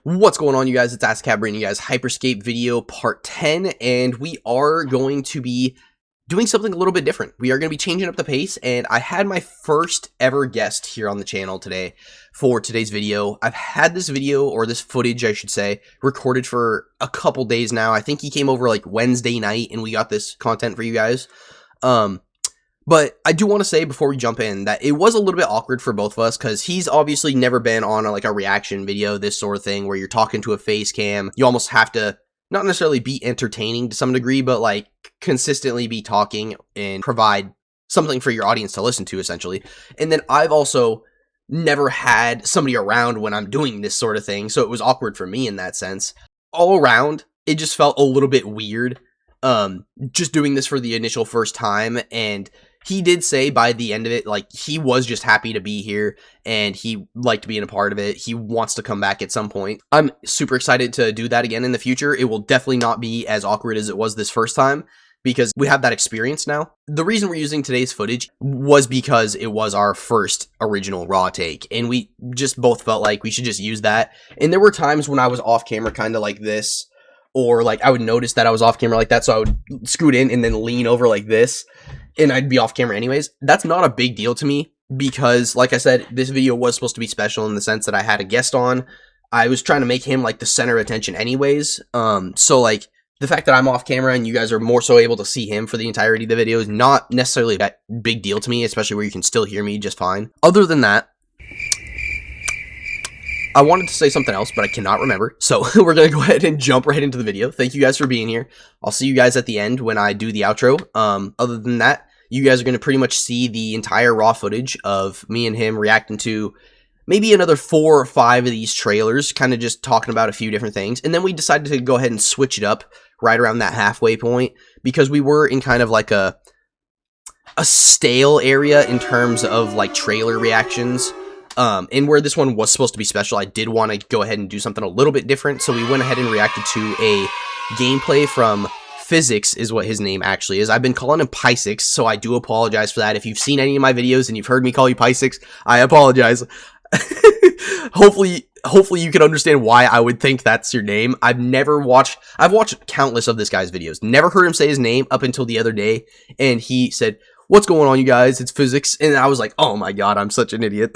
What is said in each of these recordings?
What's going on, you guys? It's AskCab bringing you guys Hyperscape video part 10, and we are going to be doing something a little bit different. We are going to be changing up the pace, and I had my first ever guest here on the channel today for today's video. I've had this video, or this footage, I should say, recorded for a couple days now. I think he came over like Wednesday night, and we got this content for you guys. But I do want to say before we jump in that it was a little bit awkward for both of us because he's obviously never been on a reaction video, this sort of thing, where you're talking to a face cam. You almost have to not necessarily be entertaining to some degree, but like consistently be talking and provide something for your audience to listen to, essentially. And then I've also never had somebody around when I'm doing this sort of thing, so it was awkward for me in that sense. All around, it just felt a little bit weird just doing this for the initial first time, and he did say by the end of it, like, he was just happy to be here, and he liked being a part of it. He wants to come back at some point. I'm super excited to do that again in the future. It will definitely not be as awkward as it was this first time, because we have that experience now. The reason we're using today's footage was because it was our first original raw take, and we just both felt like we should just use that. And there were times when I was off camera kind of like this, or like I would notice that I was off camera like that, so I would scoot in and then lean over like this, and I'd be off camera anyways. That's not a big deal to me because, like I said, this video was supposed to be special in the sense that I had a guest on. I was trying to make him like the center of attention anyways. So like the fact that I'm off camera and you guys are more so able to see him for the entirety of the video is not necessarily that big deal to me, especially where you can still hear me just fine. Other than that, I wanted to say something else, but I cannot remember. So we're going to go ahead and jump right into the video. Thank you guys for being here. I'll see you guys at the end when I do the outro. Other than that, you guys are going to pretty much see the entire raw footage of me and him reacting to maybe another 4 or 5 of these trailers, kind of just talking about a few different things. And then we decided to go ahead and switch it up right around that halfway point because we were in kind of like a stale area in terms of like trailer reactions. And where this one was supposed to be special, I did want to go ahead and do something a little bit different, so we went ahead and reacted to a gameplay from Pysixs, is what his name actually is. I've been calling him Pysixs, so I do apologize for that. If you've seen any of my videos and you've heard me call you Pysixs, I apologize. Hopefully you can understand why I would think that's your name. I've watched countless of this guy's videos, never heard him say his name up until the other day, and he said, "What's going on, you guys? It's Pysixs." And I was like, oh my god, I'm such an idiot.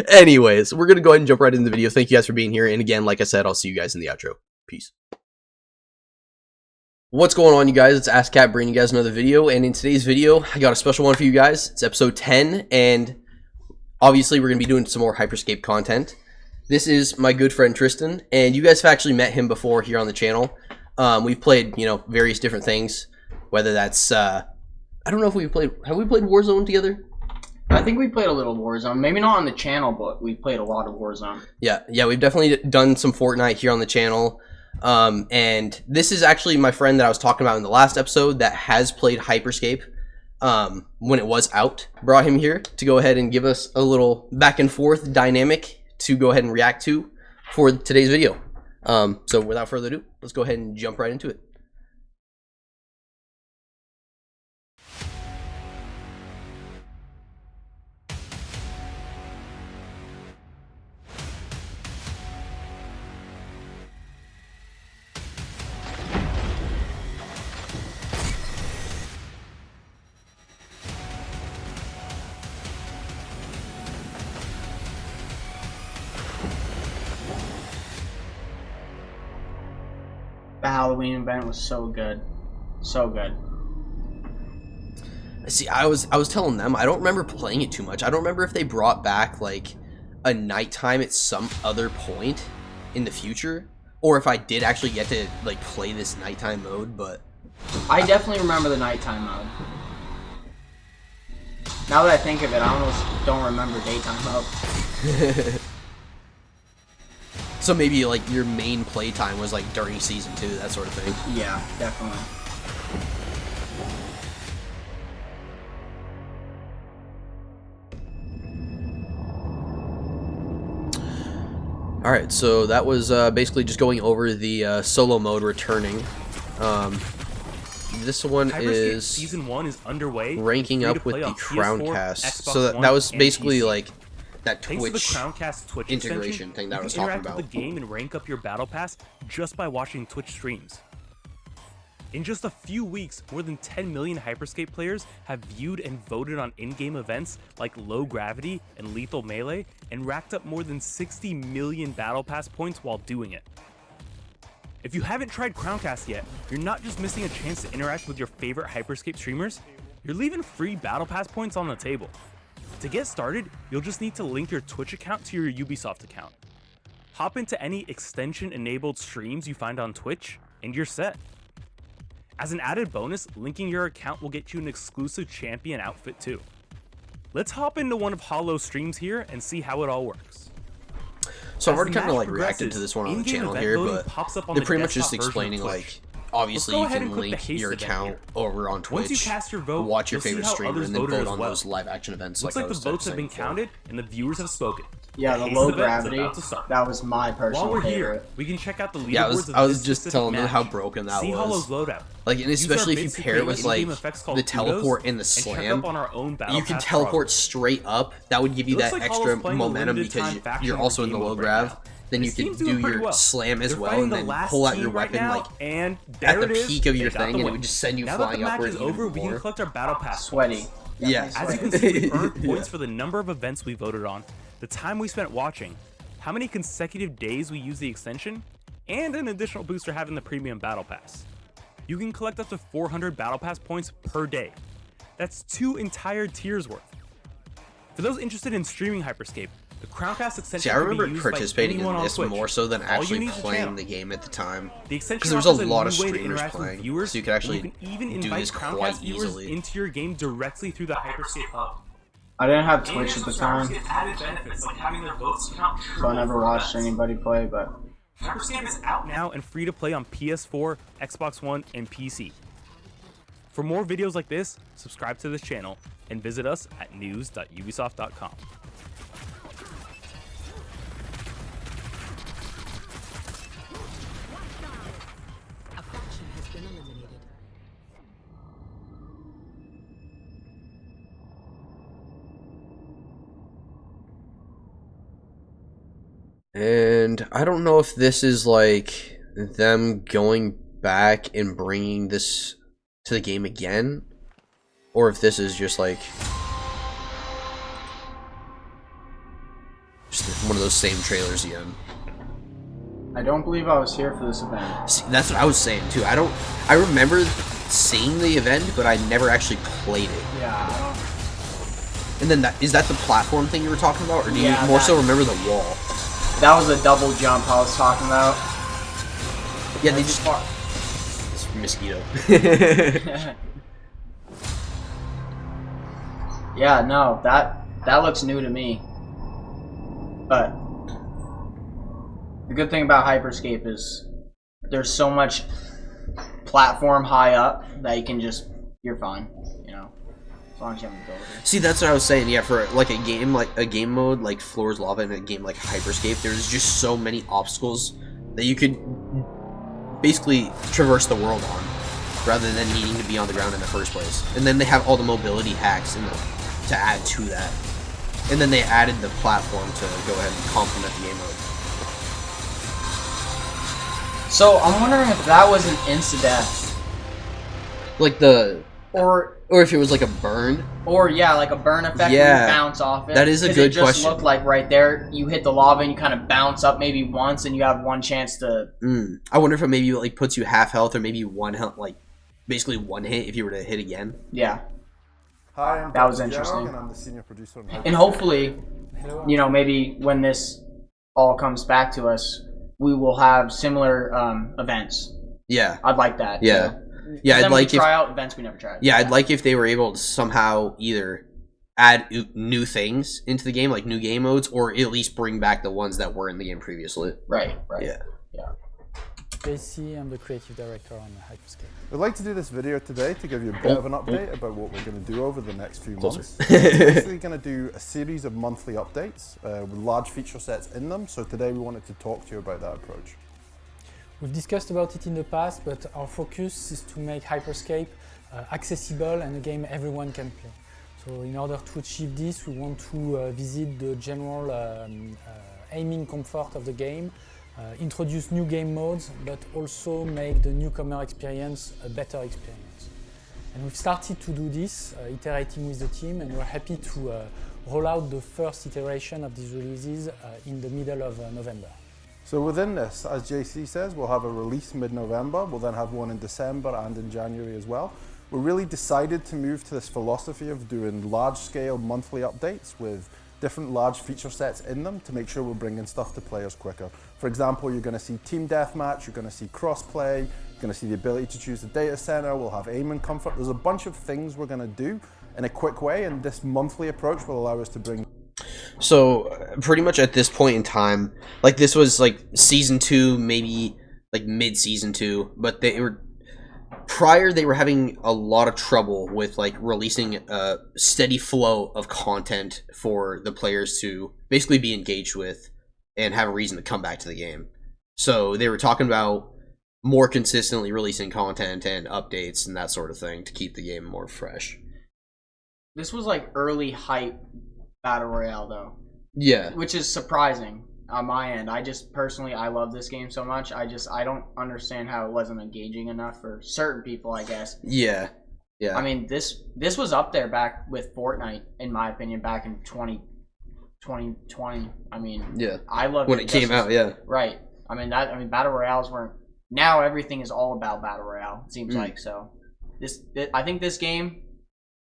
Anyways, we're going to go ahead and jump right into the video. Thank you guys for being here. And again, like I said, I'll see you guys in the outro. Peace. What's going on, you guys? It's AskCat bringing you guys another video. And in today's video, I got a special one for you guys. It's episode 10. And obviously, we're going to be doing some more Hyperscape content. This is my good friend Tristan. And you guys have actually met him before here on the channel. We've played, various different things. Whether that's... I don't know if have we played Warzone together? I think we played a little Warzone. Maybe not on the channel, but we played a lot of Warzone. Yeah, we've definitely done some Fortnite here on the channel. And this is actually my friend that I was talking about in the last episode that has played Hyperscape when it was out. Brought him here to go ahead and give us a little back and forth dynamic to go ahead and react to for today's video. So without further ado, let's go ahead and jump right into it. The Halloween event was so good. So good. See, I was telling them, I don't remember playing it too much. I don't remember if they brought back, like, a nighttime at some other point in the future, or if I did actually get to, like, play this nighttime mode, but... I definitely remember the nighttime mode. Now that I think of it, I almost don't remember daytime mode. So maybe, like, your main playtime was, like, during Season 2, that sort of thing. Yeah, definitely. Alright, so that was basically just going over the solo mode returning. This one is Season 1 is underway. ranking up with the Crowncast. So that was basically like that Thanks to the Twitch Crowncast Twitch integration thing that I was you can talking interact about. with the game and rank up your battle pass just by watching Twitch streams. In just a few weeks, more than 10 million Hyperscape players have viewed and voted on in-game events like Low Gravity and Lethal Melee, and racked up more than 60 million battle pass points while doing it. If you haven't tried Crowncast yet, you're not just missing a chance to interact with your favorite Hyperscape streamers, you're leaving free battle pass points on the table. To get started, you'll just need to link your Twitch account to your Ubisoft account. Hop into any extension-enabled streams you find on Twitch, and you're set. As an added bonus, linking your account will get you an exclusive champion outfit too. Let's hop into one of Hollow's streams here and see how it all works. So I've already kind of like reacted to this one on the channel here, but they're pretty much just explaining like, obviously you can link your account over on Twitch, Once you cast your vote, watch your you'll see favorite how streamer, others and then voted vote as on well. those live action events. Looks like like I was the votes have been saying before. counted and the viewers have spoken. Yeah, the Haste low event is gravity, about to start. that was my personal While we're favorite. here, we can check out the leaderboards Yeah, I was of this just specific telling them match. how broken that See Hollow's was. loadout. Like, and Use especially our if you bits to pair it create with in-game like effects called the teleport kudos and the and check slam, up on our own battle you can pass teleport progress. straight up. That would give you It looks that like extra Hollow's playing a momentum limited because time faction you're also in the game low mode grav. right now. Then you His can team's do doing pretty your well. slam as They're well, fighting and the then last pull out your team right weapon now, like and at there the it is. peak of your They got thing, the and it win. would just send you Now that flying the match upwards is over, even we can more. collect our battle pass. Sweaty. Yeah. As you can see, we've earned points for the number of events we voted on, the time we spent watching, how many consecutive days we used the extension, and an additional booster having the premium battle pass. You can collect up to 400 battle pass points per day. That's 2 entire tiers worth. For those interested in streaming Hyperscape, the Crowncast extension See, I can be remember used by participating anyone in on this Twitch. more so than All you actually need is a playing channel. the game at the time. The extension Because there was a offers lot of new way to streamers interact with playing, viewers, so you could actually and you can even do invite this Crowncast quite viewers easily. into your game directly through the Hyperscape hub. I didn't have And Twitch your at the subscribers time, get added benefits like having their votes count so I never watched anybody play, but Hyperscape is out now and free to play on PS4, Xbox One, and PC. For more videos like this, subscribe to this channel and visit us at news.ubisoft.com. A faction has been eliminated. And I don't know if this is like them going back and bringing this to the game again, or if this is just like just one of those same trailers again. I don't believe I was here for this event. See, that's what I was saying too. I remember seeing the event, but I never actually played it. Yeah, And then is that the platform thing you were talking about, or do you Yeah, more that- so remember the wall? that was a double jump I was talking about. Yeah, they just it's mosquito. Yeah, no, that looks new to me. But the good thing about Hyperscape is there's so much platform high up that you're fine, you know, as long as you haven't built it. See, that's what I was saying. Yeah, for like a game mode like Floor's Lava and a game like Hyperscape, there's just so many obstacles that you could basically traverse the world on, rather than needing to be on the ground in the first place. And then they have all the mobility hacks to add to that. And then they added the platform to go ahead and complement the game mode. So I'm wondering if that was an insta-death, Like or if it was like a burn. or yeah, like a burn effect Yeah, when you bounce off it. that is a 'Cause good it just question. looked like right there, you hit the lava and you kind of bounce up maybe once, and you have one chance to. I wonder if it maybe like puts you half health, or maybe one health, like basically one hit if you were to hit again. Yeah, Hi, I'm That was Dr. Jarog, interesting. and I'm the senior producer on and hopefully, you know, maybe when this all comes back to us, we will have similar events. Yeah, I'd like that. yeah, too. yeah. Then I'd we like if try out events we never tried. yeah, I'd like if they were able to somehow either add new things into the game, like new game modes, or at least bring back the ones that were in the game previously. Right. Yeah. JC, I'm the creative director on Hyperscape. We'd like to do this video today to give you a bit of an update about what we're going to do over the next few Closer. months. We're basically going to do a series of monthly updates with large feature sets in them. So today we wanted to talk to you about that approach. We've discussed about it in the past, but our focus is to make Hyperscape accessible and a game everyone can play. So in order to achieve this, we want to visit the general aiming comfort of the game, introduce new game modes, but also make the newcomer experience a better experience. And we've started to do this, iterating with the team, and we're happy to roll out the first iteration of these releases in the middle of November. So within this, as JC says, we'll have a release mid-November, we'll then have one in December and in January as well. We really decided to move to this philosophy of doing large-scale monthly updates with different large feature sets in them to make sure we're bringing stuff to players quicker. For example, you're going to see team deathmatch, you're going to see cross-play, you're going to see the ability to choose the data center, we'll have aim and comfort. There's a bunch of things we're going to do in a quick way, and this monthly approach will allow us to bring. So pretty much at this point in time, like this was like season 2, maybe like mid-season 2, but they were having a lot of trouble with like releasing a steady flow of content for the players to basically be engaged with and have a reason to come back to the game. So they were talking about more consistently releasing content and updates and that sort of thing to keep the game more fresh. This was like early hype Battle Royale though. Yeah. Which is surprising on my end. I just personally, I love this game so much. I don't understand how it wasn't engaging enough for certain people, I guess. Yeah. Yeah. I mean, this was up there back with Fortnite, in my opinion, back in 2020. I mean, yeah. I loved when it came out, yeah. Right. I mean, Battle Royales weren't. Now everything is all about Battle Royale, it seems like. So I think this game,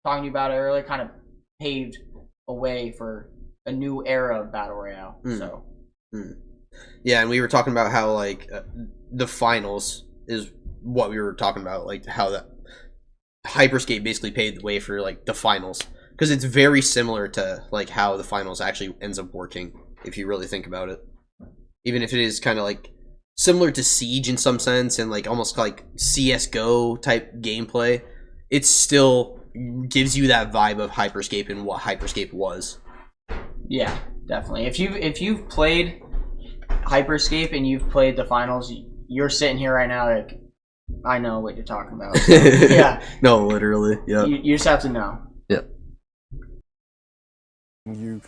talking to you about it earlier, kind of paved a way for a new era of Battle Royale. So yeah, and we were talking about how like the finals is what we were talking about, like how that Hyperscape basically paved the way for like the finals, because it's very similar to like how the finals actually ends up working if you really think about it, even if it is kind of like similar to Siege in some sense and like almost like CS:GO type gameplay. It still gives you that vibe of Hyperscape and what Hyperscape was. Yeah, definitely. If you've played Hyperscape and you've played the finals, you're sitting here right now like, I know what you're talking about. So, yeah. No, literally. Yeah. You just have to know. Yeah. You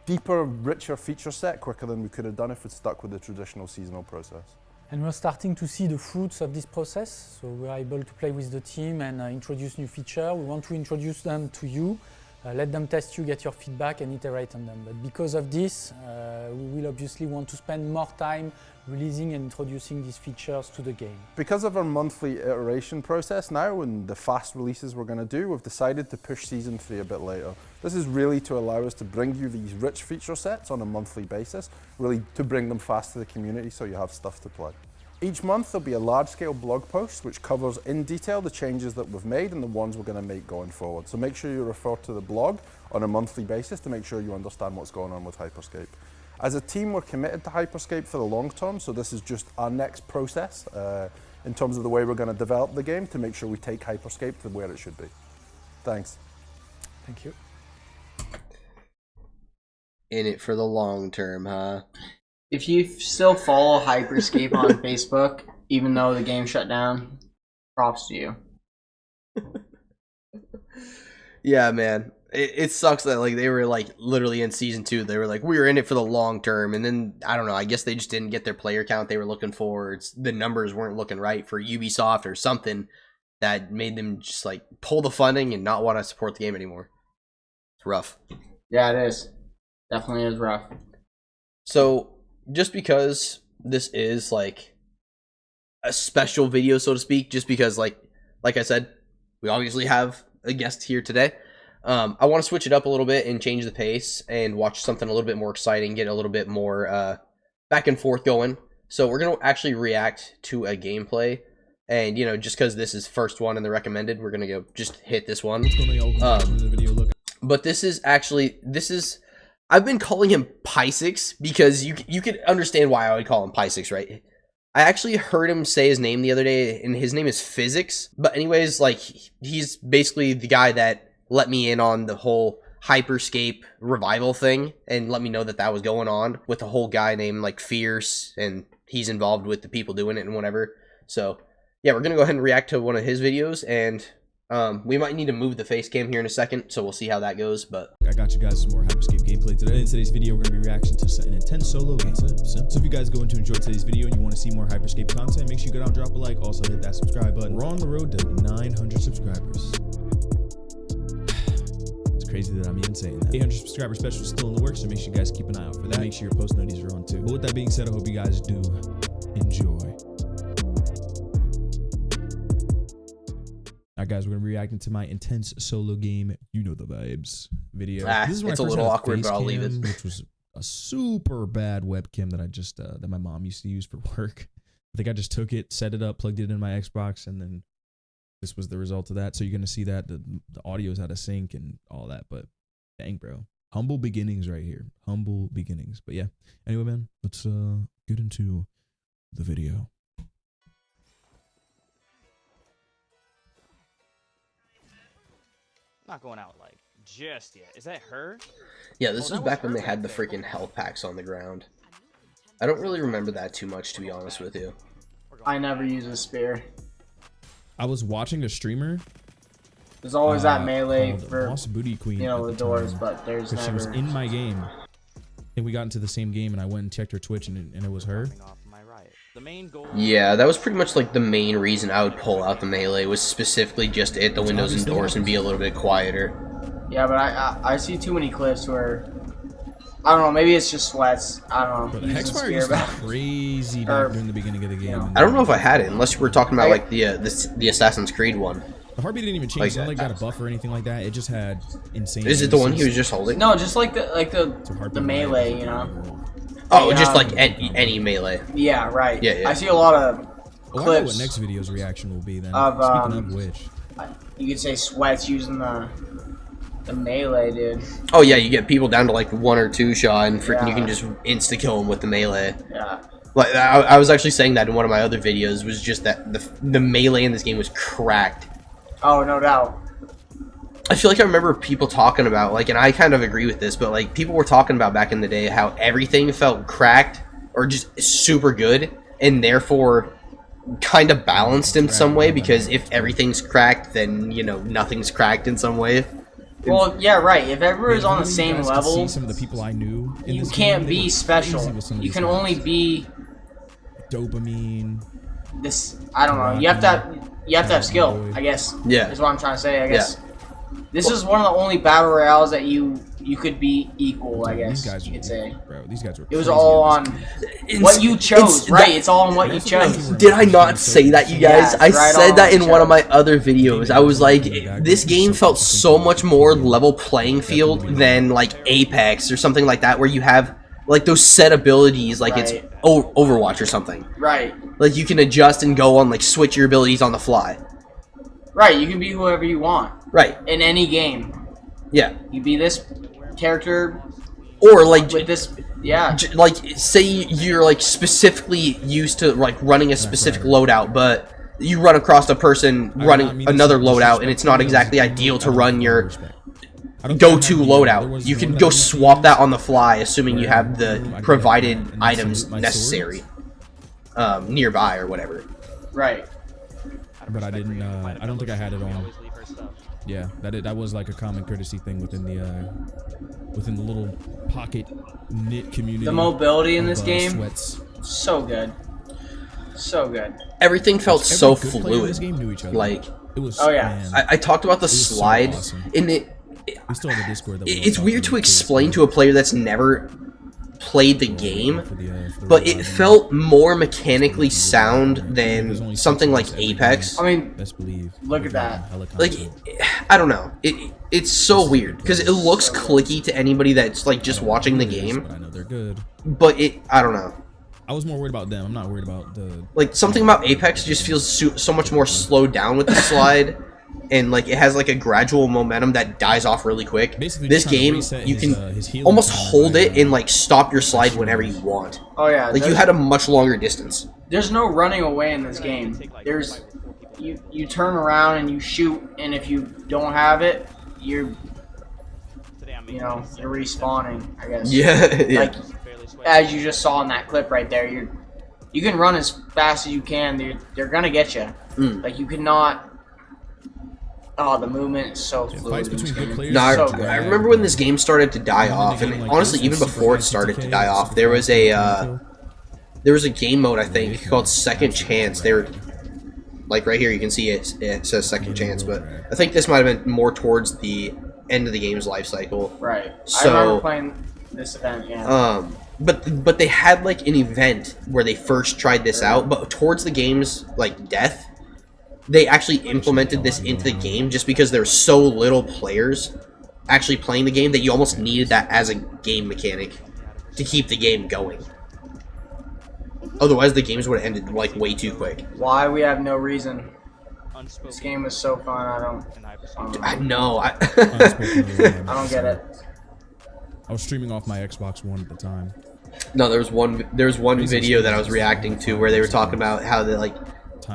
deeper, richer feature set quicker than we could have done if we'd stuck with the traditional seasonal process. And we're starting to see the fruits of this process. So we're able to play with the team and introduce new features. We want to introduce them to you, let them test you, get your feedback, and iterate on them. But because of this, we will obviously want to spend more time releasing and introducing these features to the game. Because of our monthly iteration process now and the fast releases we're going to do, we've decided to push Season 3 a bit later. This is really to allow us to bring you these rich feature sets on a monthly basis, really to bring them fast to the community so you have stuff to play. Each month there'll be a large-scale blog post which covers in detail the changes that we've made and the ones we're going to make going forward. So make sure you refer to the blog on a monthly basis to make sure you understand what's going on with Hyperscape. As a team, we're committed to Hyperscape for the long term, so this is just our next process in terms of the way we're going to develop the game to make sure we take Hyperscape to where it should be. Thanks. Thank you. In it for the long term, huh? If you still follow Hyperscape on Facebook, even though the game shut down, props to you. Yeah, man. It sucks that like they were like literally in season 2. They were like, we were in it for the long term, and then I don't know. I guess they just didn't get their player count they were looking for. The numbers weren't looking right for Ubisoft or something that made them just like pull the funding and not want to support the game anymore. It's rough. Yeah, it is. Definitely is rough. So just because this is like a special video, so to speak, just because like I said, we obviously have a guest here today. I want to switch it up a little bit and change the pace and watch something a little bit more exciting, get a little bit more back and forth going. So we're going to actually react to a gameplay. And, you know, just because this is first one in the recommended, we're going to go just hit this one. But this is actually, I've been calling him Pysixs because you could understand why I would call him Pysixs, right? I actually heard him say his name the other day, and his name is Pysixs. But anyways, like, he's basically the guy that let me in on the whole Hyperscape revival thing and let me know that that was going on with a whole guy named like Fierce, and he's involved with the people doing it and whatever. So yeah, we're gonna go ahead and react to one of his videos, and We might need to move the face cam here in a second, so we'll see how that goes, but... I got you guys some more Hyperscape gameplay today. In today's video, we're going to be reacting to an intense solo. That's it. Simple. So if you guys go into enjoy today's video and you want to see more Hyperscape content, make sure you go down, drop a like, also hit that subscribe button. We're on the road to 900 subscribers. It's crazy that I'm even saying that. 800 subscriber special is still in the works, so make sure you guys keep an eye out for that. Make sure your post notices are on too. But with that being said, I hope you guys do enjoy. Alright guys, we're going to be reacting to my intense solo game, you know the vibes, video. This is when it's I a first little had awkward, but I'll leave it. Which was a super bad webcam that I just, that my mom used to use for work. I think I just took it, set it up, plugged it in my Xbox, and then this was the result of that. So you're going to see that the audio's out of sync and all that, but dang bro. Humble beginnings right here. Humble beginnings. But yeah, anyway man, let's get into the video. Not going out like just yet. Is that her? Yeah, this was back when they had the freaking health packs on the ground. I don't really remember that too much, to be honest with you. I never use a spear. I was watching a streamer. There's always that melee for Boss Booty Queen, you know, the doors, but there's she was never. in my game, and we got into the same game, and I went and checked her Twitch, and it was her. The main goal. Yeah, that was pretty much like the main reason I would pull out the melee, was specifically just to hit the windows and doors and be a little bit quieter. Yeah, but I see too many clips where, I don't know, maybe it's just sweats. I don't know. But Hexfire used to be crazy back during the beginning of the game. I don't know if I had it, unless we're talking about like the Assassin's Creed one. The heartbeat didn't even change. It's not like got a buff or anything like that. It just had insane. Is it the one he was just holding? No, just like the melee, you know. Oh, just like any melee. Yeah, right. Yeah. I see a lot of I know clips what next video's reaction will be then. of, Speaking of which, you could say sweats using the melee, dude. Oh yeah, you get people down to like 1 or 2 shot, and freaking you Yeah. can just insta kill them with the melee. Yeah. Like I was actually saying that in one of my other videos, was just that the melee in this game was cracked. Oh, no doubt. I feel like I remember people talking about, like, and I kind of agree with this, but like people were talking about back in the day how everything felt cracked or just super good, and therefore kind of balanced in some way, because if everything's cracked, then, you know, nothing's cracked in some way. Well, yeah, right. If everyone's on the same level, see some of the people I knew in you this can't game, they be were special. crazy with some of You these can guys. only be Dopamine. this. I don't know. You have to have skill, I guess. Yeah. Is what I'm trying to say. I guess. This is one of the only battle royales that you could be equal, I guess. These guys you could say. Bro, these guys were It was crazy all at this on game. what you chose, right? It's all on what you chose. Did I not say that, you guys? Yeah, I right said on, that in one of Chuck. my other videos. I was like, this game felt so much more level playing field than like Apex or something like that, where you have like those set abilities, like it's Right. Overwatch or something. Right. Like you can adjust and go on, like switch your abilities on the fly. Right. You can be whoever you want Right. in any game. Yeah. You be this character Or like with this. Yeah. like say you're like specifically used to like running a specific loadout, but you run across a person running another loadout, and it's not exactly ideal to run your go-to loadout. You can go swap that on the fly, assuming you have the provided items necessary nearby or whatever. Right. But I didn't. I don't think I had it on. Yeah, that was like a common courtesy thing within the little pocket knit community. The mobility in of, this game, sweats. so good, so good. Everything felt Every so good player in this fluid. game knew each other. Like, it was. Oh, yeah. Man, I talked about the was so slide, awesome. and we still have a Discord. That we all it's talk weird to too, explain to a player that's never played the game, for the but it reviving. felt more mechanically sound than something like Apex. I mean, Best believe. look at that. Like, I don't know. It's so weird because it looks clicky to anybody that's like just watching the game, But I know they're good. but I don't know. I was more worried about them. I'm not worried about the. Like something about Apex just feels so much more slowed down with the slide, and like it has like a gradual momentum that dies off really quick. Basically, This just trying to game, reset you his, can his healing almost timer hold by, it and like stop your slide whenever you want. Oh yeah. Like you there's- had a much longer distance. There's no running away in this game. There's you turn around and you shoot, and if you don't have it, you're you're respawning, I guess. Yeah, yeah. Like as you just saw in that clip right there, you can run as fast as you can. They're gonna get you. Mm. Like you cannot Oh, the movement is so Yeah, fluid. fights in this between good game. players. No, So is good. I bad, remember when but this game started to die in a off, game and like honestly, this, even it's super before it high started to TTK, die off, super there was fast a kill. there was a game mode I think called Second Chance. They were like right here, you can see it says Second Chance, but I think this might have been more towards the end of the game's life cycle. Right. So, I remember playing this event. Yeah. But they had like an event where they first tried this out, but towards the game's like death, they actually implemented this into the game just because there's so little players actually playing the game that you almost needed that as a game mechanic to keep the game going. Otherwise, the games would have ended like way too quick. Why we have no reason. Unspoken. This game was so fun. I don't I know. I don't get it. I was streaming off my Xbox One at the time. No, there was one video that I was reacting to where they were talking about how the like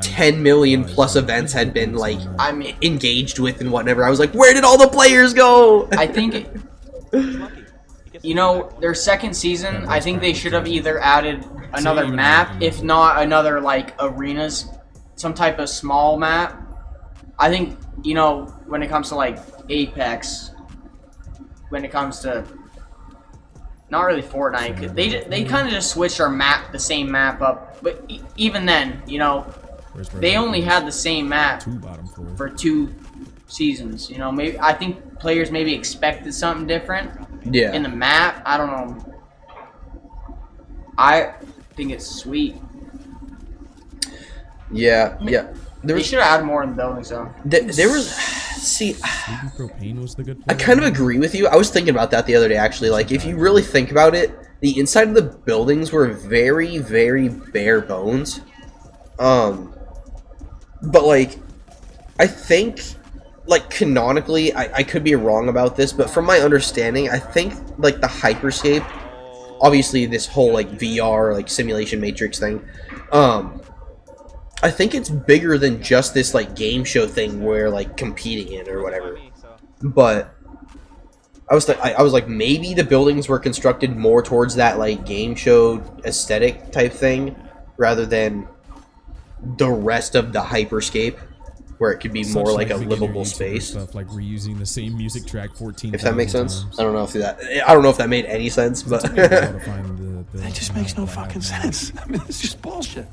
10 million plus events had been like engaged with and whatever. I was like, where did all the players go? I think, you know, their second season, I think they should have either added another map, if not another, like, arenas, some type of small map. I think, you know, when it comes to, like, Apex, when it comes to, not really Fortnite, they kind of just switched our map, the same map up, but even then, you know, they only had the same map for 2 seasons. You know, maybe I think players maybe expected something different in the map. I don't know. I think it's sweet. Yeah. They should have added more in the buildings, though. There was, see, Propane was the good I kind of agree with you. I was thinking about that the other day, actually. Like, if you really think about it, the inside of the buildings were very, very bare bones. But, like, I think, like, canonically, I could be wrong about this, but from my understanding, I think, like, the Hyperscape, obviously this whole, like, VR, like, simulation matrix thing, I think it's bigger than just this, like, game show thing we're, like, competing in or whatever. But I was like, maybe the buildings were constructed more towards that, like, game show aesthetic type thing, rather than the rest of the Hyperscape, where it could be more like a livable space. Stuff like reusing the same music track 14 If that makes sense. times. I don't know if that made any sense, but That just makes no fucking sense. I mean, it's just bullshit.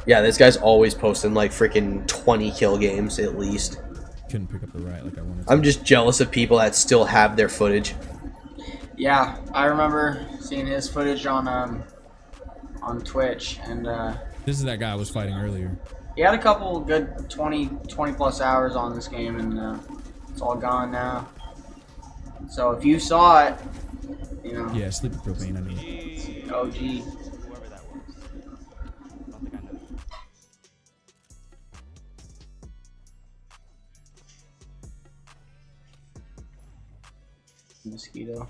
yeah, this guy's always posting like freaking 20 kill games at least. Couldn't pick up the right like I wanted to. I'm just jealous of people that still have their footage. Yeah, I remember seeing his footage on Twitch, and This is that guy I was fighting earlier. he had a couple good 20 plus hours on this game, and it's all gone now. So if you saw it, you know. Yeah, sleepy propane, I mean. OG. Whoever that was. I don't think I know. Mosquito.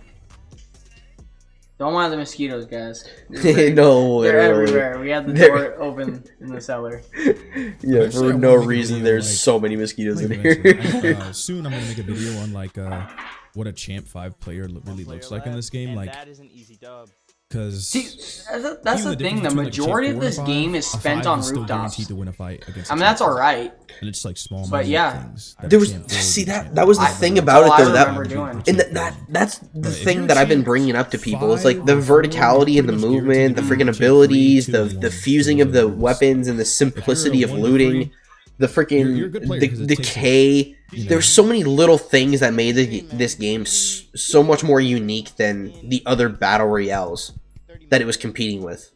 Don't mind the mosquitoes, guys. No, They're literally. everywhere. We had the door open in the cellar. Yeah, Actually, for I no wanna make a reason, video, there's like- so many mosquitoes in Like here. you mentioned, soon I'm gonna make a video on like what a champ 5 player really looks like in this game, And like that is an easy dub. because See, that's the thing. The majority of this game is spent on rooftops. To win a fight against I mean, that's alright. And it's like small. But yeah. things that There was champ forward see and that champ that was the back thing forward. about it all though. I That remember doing. and that's the But if thing you're that I've been champ bringing up to people. It's like the 5 or 4, verticality in the pretty much movement, the guaranteed freaking to win abilities, 3, the 2, the 1, fusing of the those are weapons and the simplicity of 1 to looting, 3, the freaking you're a good player 'cause it the takes, decay. you know, There's so many little things that made this game so much more unique than the other battle royales that it was competing with.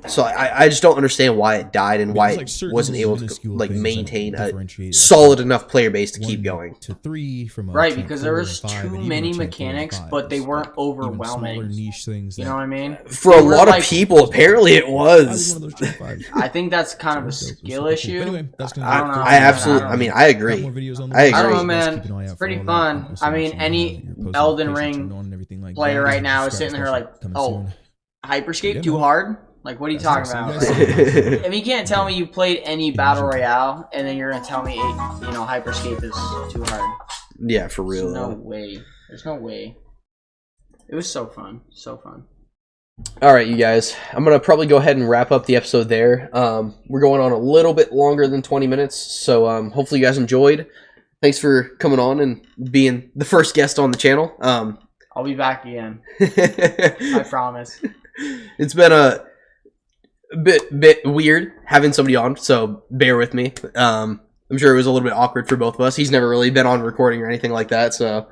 So I just don't understand why it died and why There's, like, it certain wasn't able to minuscule like things that maintain a differentiate it. solid enough player base to keep 1 going. to 3 from a Right, champ because 4 there to was 5, too and even many a champ 4 to mechanics, 5 but they is, weren't like, even overwhelming. smaller niche things. You know what I mean? For a They were lot like- of people, apparently it I was was. one of those champ 5s. I think that's kind of a So, it was skill super cool. issue. But anyway, that's gonna I do don't it know. for I today. absolutely. I mean, I Got agree. more videos on the I way. agree. I don't know, Guys, man. keep an eye out It's for pretty all that. fun. We'll I see mean, you any soon. Your post Elden notifications Ring are on and everything like player that. right now is Subscribe sitting there special like, coming oh, soon. Hyperscape Yeah, too man. hard? Like, what are you That's talking nice. about? You guys see If you can't tell me you played any battle royale and then you're gonna tell me, you know, Hyperscape is too hard. Yeah, for real. There's no though. way. There's no way. It was so fun. So fun. All right, you guys. I'm gonna probably go ahead and wrap up the episode there. We're going on a little bit longer than 20 minutes, so hopefully you guys enjoyed. Thanks for coming on and being the first guest on the channel. I'll be back again. I promise. It's been a bit weird having somebody on, so bear with me. I'm sure it was a little bit awkward for both of us. He's never really been on recording or anything like that, so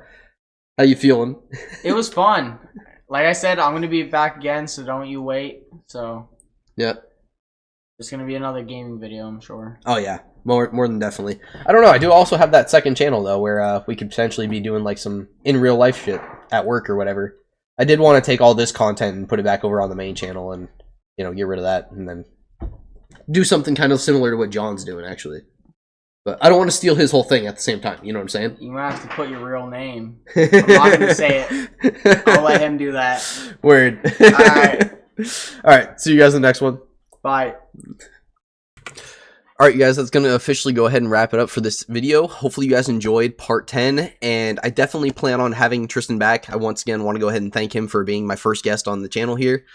how you feeling? It was fun. Like I said, I'm going to be back again, so don't you wait. So yeah. It's going to be another gaming video, I'm sure. Oh, yeah. More than definitely. I don't know. I do also have that second channel, though, where we could potentially be doing, like, some in-real-life shit at work or whatever. I did want to take all this content and put it back over on the main channel and, you know, get rid of that and then do something kind of similar to what John's doing, actually. But I don't want to steal his whole thing at the same time. You know what I'm saying? You might have to put your real name. I'm not going to say it. I'll let him do that. Word. Alright. Alright, see you guys in the next one. Bye. Alright, you guys, that's going to officially go ahead and wrap it up for this video. Hopefully you guys enjoyed part 10, and I definitely plan on having Tristan back. I once again want to go ahead and thank him for being my first guest on the channel here.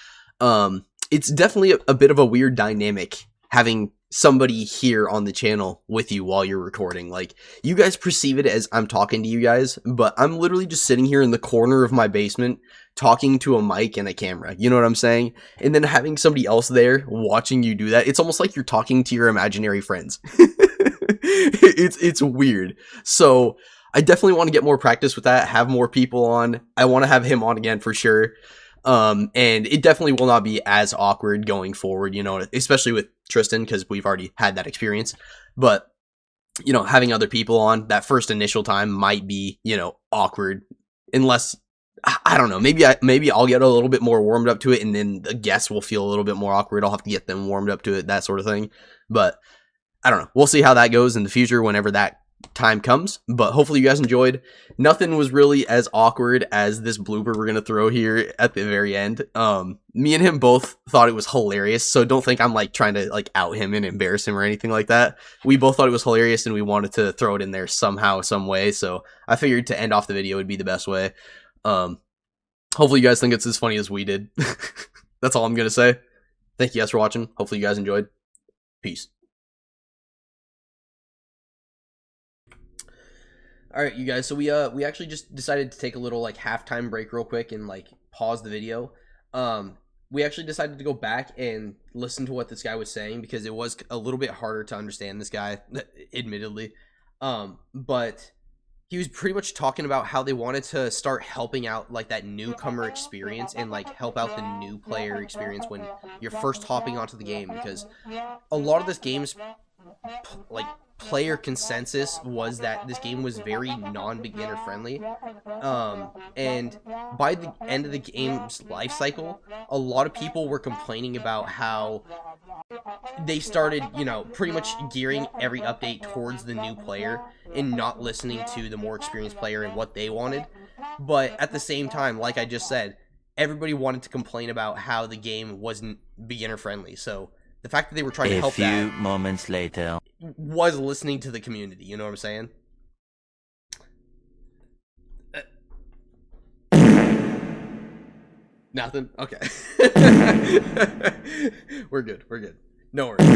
It's definitely a bit of a weird dynamic having somebody here on the channel with you while you're recording. Like, you guys perceive it as I'm talking to you guys, but I'm literally just sitting here in the corner of my basement talking to a mic and a camera. You know what I'm saying? And then having somebody else there watching you do that, it's almost like you're talking to your imaginary friends. It's weird. So I definitely want to get more practice with that, have more people on. I want to have him on again for sure. And it definitely will not be as awkward going forward, you know, especially with Tristan, because we've already had that experience. But, you know, having other people on that first initial time might be, you know, awkward unless, I don't know, maybe I'll get a little bit more warmed up to it and then the guests will feel a little bit more awkward. I'll have to get them warmed up to it, that sort of thing. But I don't know. We'll see how that goes in the future whenever that time comes, but hopefully you guys enjoyed. Nothing was really as awkward as this blooper we're gonna throw here at the very end. Me and him both thought it was hilarious, so don't think I'm like trying to like out him and embarrass him or anything like that. We both thought it was hilarious and we wanted to throw it in there somehow, some way, so I figured to end off the video would be the best way. Hopefully you guys think it's as funny as we did. That's all I'm gonna say. Thank you guys for watching. Hopefully you guys enjoyed. Peace. All right, you guys. So we actually just decided to take a little like halftime break real quick and like pause the video. We actually decided to go back and listen to what this guy was saying because it was a little bit harder to understand this guy, admittedly. But he was pretty much talking about how they wanted to start helping out like that newcomer experience and like help out the new player experience when you're first hopping onto the game, because a lot of this game's like player consensus was that this game was very non-beginner friendly, and by the end of the game's life cycle, a lot of people were complaining about how they started, you know, pretty much gearing every update towards the new player and not listening to the more experienced player and what they wanted. But at the same time, like I just said, everybody wanted to complain about how the game wasn't beginner friendly. So the fact that they were trying to help that a few moments later was listening to the community, you know what I'm saying? Nothing? Okay. We're good. No worries.